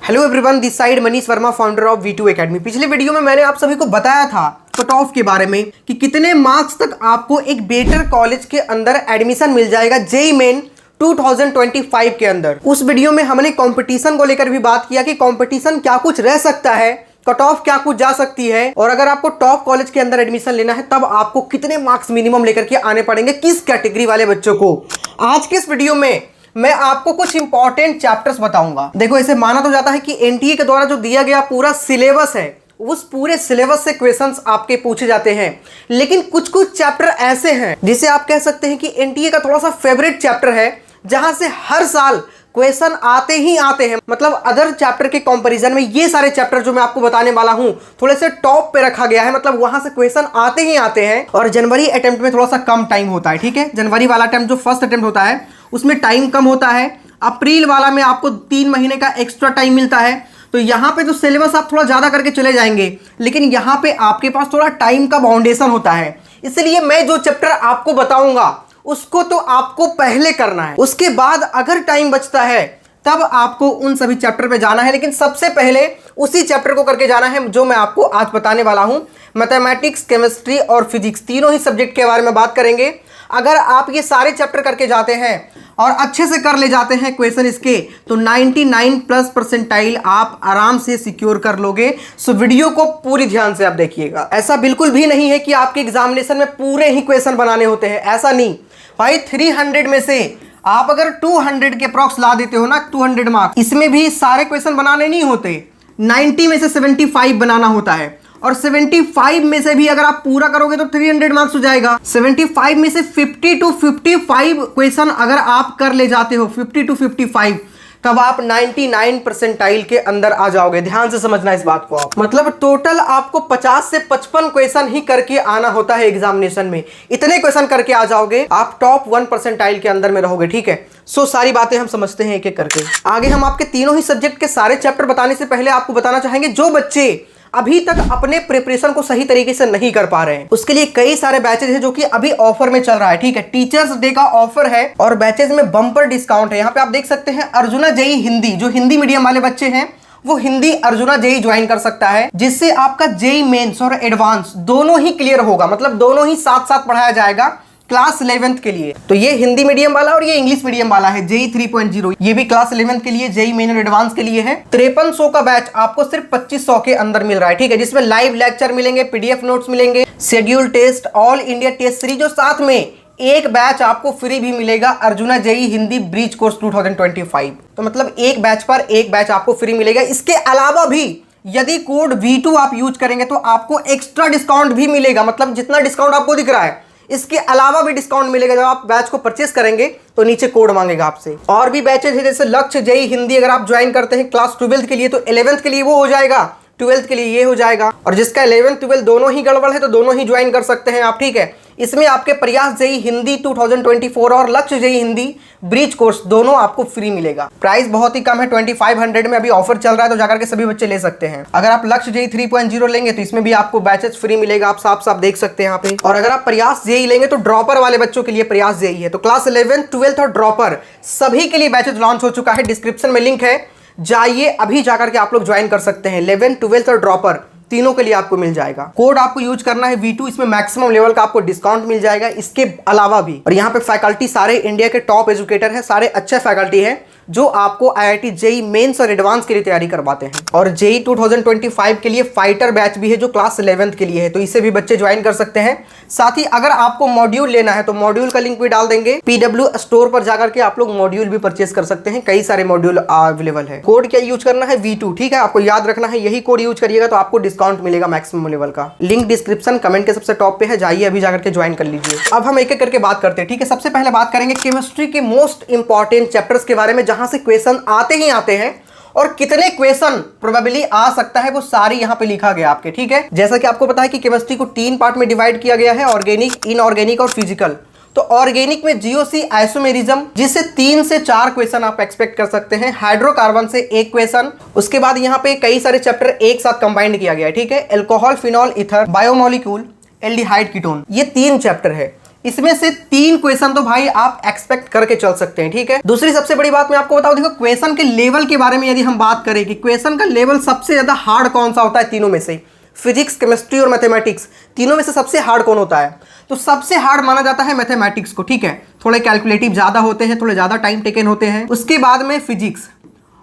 Hello everyone, this side Manish Verma, founder of V2 academy. पिछले video में मैंने आप सभी को बताया था कट ऑफ के बारे में कि कितने मार्क्स तक आपको एक बेटर कॉलेज के अंदर एडमिशन मिल जाएगा जेईई मेन 2025 के अंदर। उस वीडियो में हमने कंपटीशन को लेकर भी बात किया कि कंपटीशन क्या कुछ रह सकता है, कट ऑफ क्या कुछ जा सकती है, और अगर आपको टॉप कॉलेज के अंदर एडमिशन लेना है तब आपको कितने मार्क्स मिनिमम लेकर के आने पड़ेंगे किस कैटेगरी वाले बच्चों को। आज के इस वीडियो में मैं आपको कुछ इंपॉर्टेंट चैप्टर्स बताऊंगा। देखो, इसे माना तो जाता है कि एनटीए के द्वारा जो दिया गया पूरा सिलेबस है उस पूरे सिलेबस से क्वेश्चंस आपके पूछे जाते हैं, लेकिन कुछ कुछ चैप्टर ऐसे हैं जिसे आप कह सकते हैं कि एनटीए का थोड़ा सा फेवरेट चैप्टर है, जहां से हर साल क्वेश्चन आते ही आते हैं। मतलब अदर चैप्टर के कंपैरिजन में ये सारे चैप्टर जो मैं आपको बताने वाला हूं थोड़े से टॉप पे रखा गया है। मतलब वहां से क्वेश्चन आते ही आते हैं और जनवरी अटेम्प्ट में थोड़ा सा कम टाइम होता है। ठीक है, जनवरी वाला अटेम्प्ट जो फर्स्ट अटेम्प्ट होता है उसमें टाइम कम होता है। अप्रैल वाला में आपको 3 महीने का एक्स्ट्रा टाइम मिलता है। तो यहाँ पे जो सिलेबस आप थोड़ा ज़्यादा करके चले जाएंगे, लेकिन यहाँ पे आपके पास थोड़ा टाइम का बाउंडेशन होता है। इसलिए मैं जो चैप्टर आपको बताऊंगा उसको तो आपको पहले करना है, उसके बाद अगर टाइम बचता है तब आपको उन सभी चैप्टर पे जाना है। लेकिन सबसे पहले उसी चैप्टर को करके जाना है जो मैं आपको आज बताने वाला हूं। मैथमेटिक्स, केमिस्ट्री और फिजिक्स तीनों ही सब्जेक्ट के बारे में बात करेंगे। अगर आप ये सारे चैप्टर करके जाते हैं और अच्छे से कर ले जाते हैं क्वेश्चन इसके, तो 99+ परसेंटाइल आप आराम से सिक्योर कर लोगे। सो वीडियो को पूरी ध्यान से आप देखिएगा। ऐसा बिल्कुल भी नहीं है कि आपके एग्जामिनेशन में पूरे ही क्वेश्चन बनाने होते हैं, ऐसा नहीं भाई। 300 में से आप अगर 200 के अप्रॉक्स ला देते हो ना, 200 मार्क्स, इसमें भी सारे क्वेश्चन बनाने नहीं होते। 90 में से 75 बनाना होता है, और 75 में से भी अगर आप पूरा करोगे तो 300 मार्क्स हो जाएगा। 75 में से 50 to 55 क्वेश्चन अगर आप कर ले जाते हो, 50 to 55, तब आप 99 परसेंटाइल के अंदर आ जाओगे। ध्यान से समझना इस बात को आप। मतलब टोटल आपको 50 से 55 क्वेश्चन ही करके आना होता है एग्जामिनेशन में। इतने क्वेश्चन करके आ जाओगे, आप टॉप 1 परसेंटाइल के अंदर में रहोगे। ठीक है, सो सारी बातें हम समझते हैं एक एक करके। आगे हम आपके तीनों ही सब्जेक्ट के सारे चैप्टर बताने से पहले आपको बताना चाहेंगे, जो बच्चे अभी तक अपने प्रिपरेशन को सही तरीके से नहीं कर पा रहे हैं उसके लिए कई सारे बैचेज हैं जो कि अभी ऑफर में चल रहा है। ठीक है, टीचर्स डे का ऑफर है और बैचेज में बम्पर डिस्काउंट है। यहाँ पे आप देख सकते हैं अर्जुना जेईई हिंदी, जो हिंदी मीडियम वाले बच्चे हैं वो हिंदी अर्जुना जेईई ज्वाइन कर सकता है, जिससे आपका जेईई मेंस और एडवांस दोनों ही क्लियर होगा। मतलब दोनों ही साथ साथ पढ़ाया जाएगा क्लास 11th के लिए। तो ये हिंदी मीडियम वाला और ये इंग्लिश मीडियम वाला है जेईई 3.0। ये भी क्लास 11th के लिए, जेईई मेन और एडवांस के लिए है। 5300 का बैच आपको सिर्फ 2500 के अंदर मिल रहा है। ठीक है, जिसमें लाइव लेक्चर मिलेंगे, पीडीएफ नोट्स मिलेंगे, schedule test, all India test series, और साथ में एक बैच आपको फ्री भी मिलेगा, Arjuna JEE Hindi bridge course 2025। तो मतलब एक बैच पर एक बैच आपको फ्री मिलेगा। इसके अलावा भी यदि कोड V2 आप यूज करेंगे तो आपको एक्स्ट्रा डिस्काउंट भी मिलेगा। मतलब जितना डिस्काउंट आपको दिख रहा है इसके अलावा भी डिस्काउंट मिलेगा। जब आप बैच को परचेस करेंगे तो नीचे कोड मांगेगा आपसे। और भी बैचेज है, जैसे लक्ष्य जेईई हिंदी अगर आप ज्वाइन करते हैं क्लास 12th के लिए, तो 11th के लिए वो हो जाएगा, 12th के लिए ये हो जाएगा। और जिसका 11th 12 दोनों ही गड़बड़ है तो दोनों ही ज्वाइन कर सकते हैं आप। ठीक है, इसमें आपके प्रयास जेईई हिंदी 2024 और लक्ष्य जेईई हिंदी ब्रिज कोर्स दोनों आपको फ्री मिलेगा। प्राइस बहुत ही कम है, 2500 में अभी ऑफर चल रहा है, तो जाकर के सभी बच्चे ले सकते हैं। अगर आप लक्ष्य जेईई 3.0 लेंगे तो इसमें भी आपको बैचेस फ्री मिलेगा, आप साफ साफ देख सकते हैं यहाँ पे। और अगर आप प्रयास जेईई लेंगे तो ड्रॉपर वाले बच्चों के लिए प्रयास जेईई है। तो क्लास 11th 12th और ड्रॉपर सभी के लिए बैचेस लॉन्च हो चुका है। डिस्क्रिप्शन में लिंक है, जाइए अभी जाकर के आप लोग ज्वाइन कर सकते हैं। 11th 12th और ड्रॉपर तीनों के लिए आपको मिल जाएगा। कोड आपको यूज करना है V2, इसमें मैक्सिमम लेवल का आपको डिस्काउंट मिल जाएगा। इसके अलावा भी, और यहाँ पे फैकल्टी सारे इंडिया के टॉप एजुकेटर हैं, सारे अच्छे फैकल्टी हैं जो आपको IIT जेईई मेंस और एडवांस के लिए तैयारी करवाते हैं। और जेईई 2025 के लिए फाइटर बैच भी है जो क्लास 11th के लिए है, तो इसे भी बच्चे ज्वाइन कर सकते हैं। साथ ही अगर आपको मॉड्यूल लेना है तो मॉड्यूल का लिंक भी डाल देंगे। PW स्टोर पर जाकर के आप लोग मॉड्यूल भी परचेस कर सकते हैं, कई सारे मॉड्यूल अवेलेबल है। कोड क्या यूज करना है? V2। ठीक है, आपको याद रखना है, यही कोड यूज करिएगा तो आपको डिस्काउंट मिलेगा मैक्सिमम लेवल का। लिंक डिस्क्रिप्शन कमेंट के सबसे टॉप पे है, जाइए अभी जाकर के ज्वाइन कर लीजिए। अब हम एक एक करके बात करते हैं। ठीक है, सबसे पहले बात करेंगे केमिस्ट्री के मोस्ट इंपॉर्टेंट चैप्टर्स के बारे में, जहां से क्वेश्चन आते ही आते हैं और कितने क्वेश्चन प्रोबेबली आ सकता है वो सारी यहाँ पे लिखा गया आपके। ठीक है, जैसा कि आपको पता है कि केमिस्ट्री को 3 पार्ट में डिवाइड किया गया है, ऑर्गेनिक, इनऑर्गेनिक और फिजिकल। तो ऑर्गेनिक में जीओसी आइसोमेरिज्म, जिससे 3 से 4 क्वेश्चन आप एक्सपेक्ट कर सकते हैं। हाइड्रोकार्बन से 1 क्वेश्चन। उसके बाद यहाँ पे कई सारे चैप्टर एक साथ कंबाइंड किया गया है। ठीक है, alcohol, phenol, ether, biomolecule, aldehyde, ketone, ये 3 चैप्टर है। इसमें से 3 क्वेश्चन तो भाई आप एक्सपेक्ट करके चल सकते हैं, ठीक है। दूसरी सबसे बड़ी बात मैं आपको बताऊं, देखो क्वेश्चन के लेवल के बारे में यदि हम बात करें कि क्वेश्चन का लेवल सबसे ज्यादा हार्ड कौन सा होता है तीनों में से, फिजिक्स, केमिस्ट्री और मैथमेटिक्स, तीनों में से सबसे हार्ड कौन होता है? तो सबसे हार्ड माना जाता है मैथमेटिक्स को, ठीक है। थोड़े कैलकुलेटिव ज्यादा होते हैं, थोड़े ज्यादा टाइम टेकन होते हैं। उसके बाद में फिजिक्स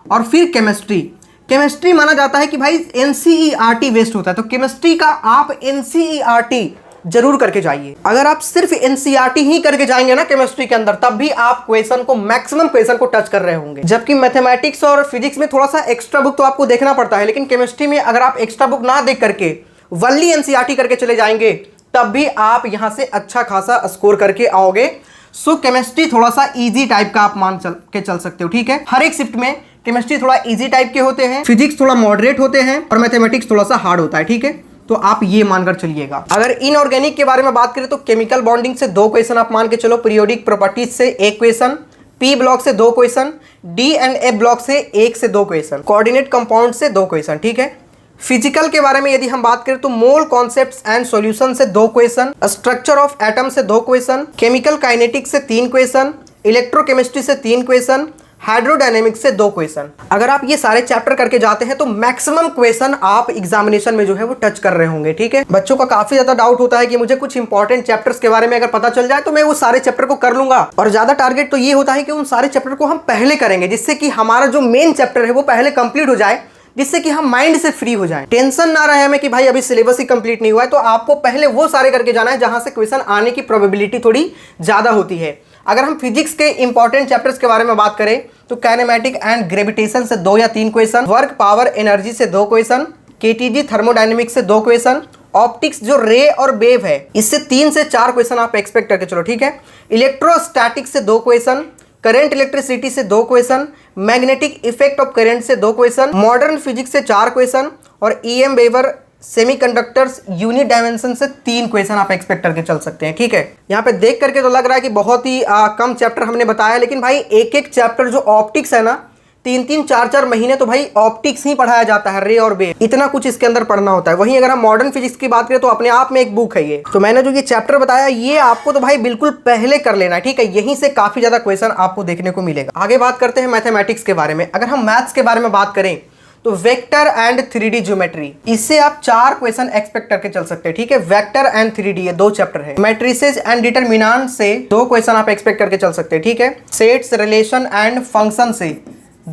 और फिर केमिस्ट्री। केमिस्ट्री माना जाता है कि भाई एनसीईआरटी बेस्ड होता है, तो केमिस्ट्री का आप एनसीईआरटी जरूर करके जाइए। अगर आप सिर्फ एनसीईआरटी ही करके जाएंगे ना केमिस्ट्री के अंदर, तब भी आप क्वेश्चन को, मैक्सिमम क्वेश्चन को टच कर रहे होंगे। जबकि मैथमेटिक्स और फिजिक्स में थोड़ा सा एक्स्ट्रा बुक तो आपको देखना पड़ता है, लेकिन केमिस्ट्री में अगर आप एक्स्ट्रा बुक ना देख करके वनली एनसीईआरटी करके चले जाएंगे, तब भी आप यहां से अच्छा खासा स्कोर करके आओगे। सो केमिस्ट्री थोड़ा सा इजी टाइप का आप मान के चल सकते हो, ठीक है। हर एक शिफ्ट में केमिस्ट्री थोड़ा इजी टाइप के होते हैं, फिजिक्स थोड़ा मॉडरेट होते हैं और मैथमेटिक्स थोड़ा सा हार्ड होता है, ठीक है। तो आप ये मानकर चलिएगा। अगर इनऑर्गेनिक के बारे में बात करें तो केमिकल बॉन्डिंग से 2 क्वेश्चन आप मान के चलो, पीरियोडिक प्रॉपर्टीज से 1 क्वेश्चन, पी ब्लॉक से 2 question, D and A block से 1 से 2 क्वेश्चन, कोऑर्डिनेट कंपाउंड से 2 क्वेश्चन, ठीक है। फिजिकल के बारे में यदि हम बात करें तो मोल कॉन्सेप्ट्स एंड सॉल्यूशन से 2 क्वेश्चन, स्ट्रक्चर ऑफ एटम से 2 क्वेश्चन, केमिकल काइनेटिक्स से 3 क्वेश्चन, इलेक्ट्रोकेमिस्ट्री से 3 क्वेश्चन, हाइड्रोडायनेमिक्स से 2 क्वेश्चन। अगर आप ये सारे चैप्टर करके जाते हैं तो मैक्सिमम क्वेश्चन आप एग्जामिनेशन में जो है वो टच कर रहे होंगे, ठीक है। बच्चों का काफी ज्यादा डाउट होता है कि मुझे कुछ इंपॉर्टेंट चैप्टर्स के बारे में अगर पता चल जाए तो मैं वो सारे चैप्टर को कर लूंगा, और ज्यादा टारगेट तो ये होता है कि उन सारे चैप्टर को हम पहले करेंगे, जिससे कि हमारा जो मेन चैप्टर है वो पहले कंप्लीट हो जाए, जिससे कि हम माइंड से फ्री हो जाएं। टेंशन ना रहे हमें कि भाई अभी सिलेबस ही कंप्लीट नहीं हुआ है, तो आपको पहले वो सारे करके जाना है जहां से क्वेश्चन आने की प्रोबेबिलिटी थोड़ी ज्यादा होती है। अगर हम फिजिक्स के इंपॉर्टेंट चैप्टर्स के बारे में बात करें तो काइनेमैटिक एंड ग्रेविटेशन से 2 या 3 क्वेश्चन, वर्क पावर एनर्जी से 2 क्वेश्चन, केटीजी थर्मोडायनेमिक्स से 2 क्वेश्चन, ऑप्टिक्स जो रे और वेव है इससे 3 से 4 क्वेश्चन आप एक्सपेक्ट करके चलो, ठीक है। इलेक्ट्रोस्टैटिक्स से 2 क्वेश्चन, करंट इलेक्ट्रिसिटी से 2 question, magnetic effect of current से 2 क्वेश्चन, मॉडर्न फिजिक्स से 4 क्वेश्चन और EM waves semiconductors unit dimension से 3 क्वेश्चन आप एक्सपेक्ट करके चल सकते हैं, ठीक है। यहाँ पे देख करके तो लग रहा है कि बहुत ही कम चैप्टर हमने बताया, लेकिन भाई एक एक चैप्टर जो ऑप्टिक्स है ना, 3-3, 4-4 महीने तो भाई ऑप्टिक्स ही पढ़ाया जाता है, रे और वेव, इतना कुछ इसके अंदर पढ़ना होता है। वहीं अगर हम मॉडर्न फिजिक्स की बात करें तो अपने आप में एक बुक है ये। तो मैंने जो ये चैप्टर बताया ये आपको तो भाई बिल्कुल पहले कर लेना है, ठीक है। यहीं से काफी ज्यादा क्वेश्चन आपको देखने को मिलेगा। आगे बात करते हैं मैथमेटिक्स के बारे में। अगर हम मैथ्स के बारे में बात करें तो वेक्टर एंड 3D ज्योमेट्री, इससे आप 4 क्वेश्चन एक्सपेक्ट करके चल सकते हैं, ठीक है। वेक्टर एंड 3D ये 2 चैप्टर है। मैट्रिसेस एंड डिटरमिनेंट से 2 क्वेश्चन आप एक्सपेक्ट करके चल सकते हैं, ठीक है। सेट्स, रिलेशन एंड फंक्शन से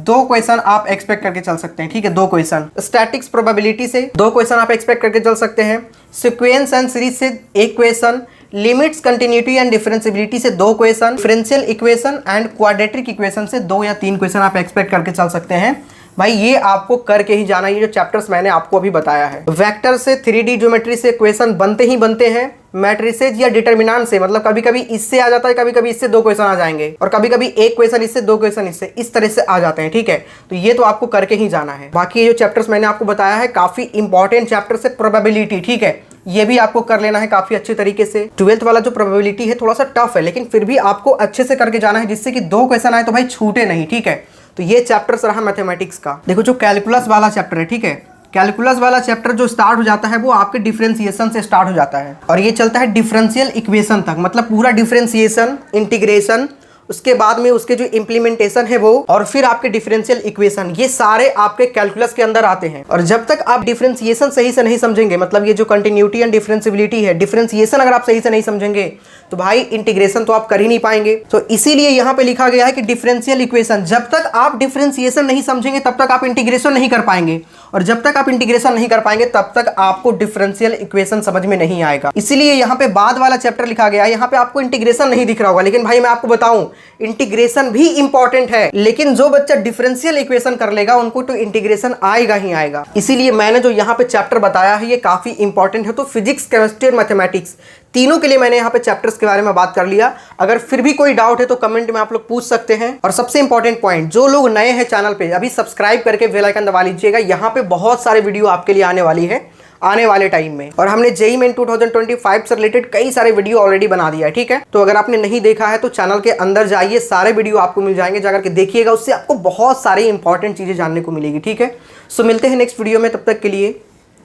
2 क्वेश्चन आप एक्सपेक्ट करके चल सकते हैं, ठीक है, 2 क्वेश्चन। स्टैटिक्स प्रोबेबिलिटी से 2 क्वेश्चन आप एक्सपेक्ट करके चल सकते हैं। सीक्वेंस एंड सीरीज से 1 question, limits, continuity and differentiability से 2 question, differential equation and quadratic equation से 2 या 3 क्वेश्चन आप एक्सपेक्ट करके चल सकते हैं। भाई ये आपको करके ही जाना, ये जो चैप्टर्स मैंने आपको अभी बताया है। वेक्टर से 3D ज्योमेट्री से क्वेश्चन बनते ही बनते हैं। मैट्रिसेज या डिटरमिनेंट से, मतलब कभी कभी इससे आ जाता है, कभी कभी इससे 2 क्वेश्चन आ जाएंगे, और कभी कभी 1 क्वेश्चन इससे, 2 क्वेश्चन इससे, इस तरह से आ जाते हैं, ठीक है। तो ये तो आपको करके ही जाना है। बाकी ये जो चैप्टर्स मैंने आपको बताया है काफी इंपॉर्टेंट चैप्टर से, प्रोबेबिलिटी, ठीक है, ये भी आपको कर लेना है काफी अच्छे तरीके से। 12th वाला जो प्रोबेबिलिटी है थोड़ा सा टफ है, लेकिन फिर भी आपको अच्छे से करके जाना है, जिससे कि 2 क्वेश्चन आए तो भाई छूटे नहीं, ठीक है। तो ये चैप्टर्स रहा मैथमेटिक्स का। देखो जो कैलकुलस वाला चैप्टर है, ठीक है, कैलकुलस वाला चैप्टर जो स्टार्ट हो जाता है वो आपके डिफरेंशिएशन से स्टार्ट हो जाता है, और ये चलता है डिफरेंशियल इक्वेशन तक, मतलब पूरा डिफरेंशिएशन, इंटीग्रेशन, उसके बाद में उसके जो इंप्लीमेंटेशन है वो, और फिर आपके डिफरेंशियल इक्वेशन, ये सारे आपके कैलकुलस के अंदर आते हैं। और जब तक आप डिफरेंशिएशन सही से नहीं समझेंगे, मतलब ये जो कंटिन्यूटी एंड डिफरेंशिएबिलिटी है, डिफरेंशिएशन अगर आप सही से नहीं समझेंगे तो भाई इंटीग्रेशन तो आप कर ही नहीं पाएंगे। तो इसीलिए यहाँ पे लिखा गया है कि डिफरेंशियल इक्वेशन, जब तक आप डिफरेंशिएशन नहीं समझेंगे तब तक आप इंटीग्रेशन नहीं कर पाएंगे, और जब तक आप इंटीग्रेशन नहीं कर पाएंगे तब तक आपको डिफरेंशियल इक्वेशन समझ में नहीं आएगा। इसीलिए यहाँ पे बाद वाला चैप्टर लिखा गया है। यहाँ पे आपको इंटीग्रेशन नहीं दिख रहा होगा, लेकिन भाई मैं आपको बताऊं इंटीग्रेशन भी इंपॉर्टेंट है, लेकिन जो बच्चा डिफरेंशियल इक्वेशन कर लेगा उनको तो इंटीग्रेशन आएगा ही आएगा। इसीलिए मैंने जो यहाँ पे चैप्टर बताया है ये काफी इंपॉर्टेंट है। तो फिजिक्स, केमिस्ट्री और मैथमेटिक्स तीनों के लिए मैंने यहाँ पे चैप्टर्स के बारे में बात कर लिया। अगर फिर भी कोई डाउट है तो कमेंट में आप लोग पूछ सकते हैं। और सबसे इंपॉर्टेंट पॉइंट, जो लोग नए हैं चैनल पे, अभी सब्सक्राइब करके बेल आइकन दबा लीजिएगा। यहाँ पे बहुत सारे वीडियो आपके लिए आने वाली है आने वाले टाइम में, और हमने जेईई मेन 2025 से रिलेटेड कई सारे वीडियो ऑलरेडी बना दिया है, ठीक है। तो अगर आपने नहीं देखा है तो चैनल के अंदर जाइए, सारे वीडियो आपको मिल जाएंगे, जाकर के देखिएगा, उससे आपको बहुत सारी इंपॉर्टेंट चीजें जानने को मिलेगी, ठीक है। सो मिलते हैं नेक्स्ट वीडियो में, तब तक के लिए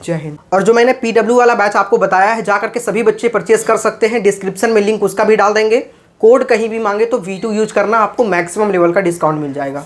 जय हिंद। और जो मैंने PW वाला बैच आपको बताया है, जाकर के सभी बच्चे परचेस कर सकते हैं। डिस्क्रिप्शन में लिंक उसका भी डाल देंगे। कोड कहीं भी मांगे तो V2 यूज करना, आपको मैक्सिमम लेवल का डिस्काउंट मिल जाएगा।